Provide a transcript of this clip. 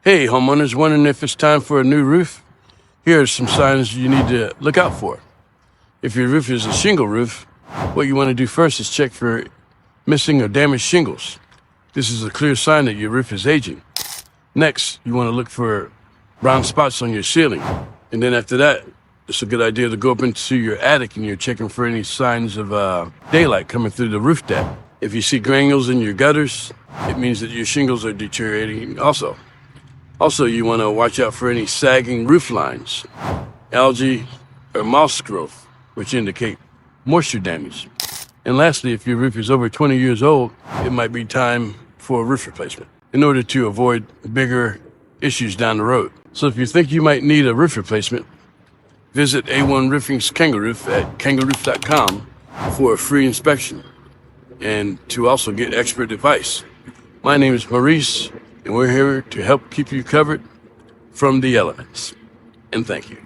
Hey, homeowners, wondering if it's time for a new roof? Here are some signs you need to look out for. If your roof is a shingle roof, what you want to do first is check for missing or damaged shingles. This is a clear sign that your roof is aging. Next, you want to look for brown spots on your ceiling. And then after that, it's a good idea to go up into your attic and you're checking for any signs of daylight coming through the roof deck. If you see granules in your gutters, it means that your shingles are deteriorating also. Also, you want to watch out for any sagging roof lines, algae, or moss growth, which indicate moisture damage. And lastly, if your roof is over 20 years old, it might be time for a roof replacement in order to avoid bigger issues down the road. So if you think you might need a roof replacement, visit A1 Roofing's KangaRoof at KangaRoof.com for a free inspection and to also get expert advice. My name is Maurice, and we're here to help keep you covered from the elements. And thank you.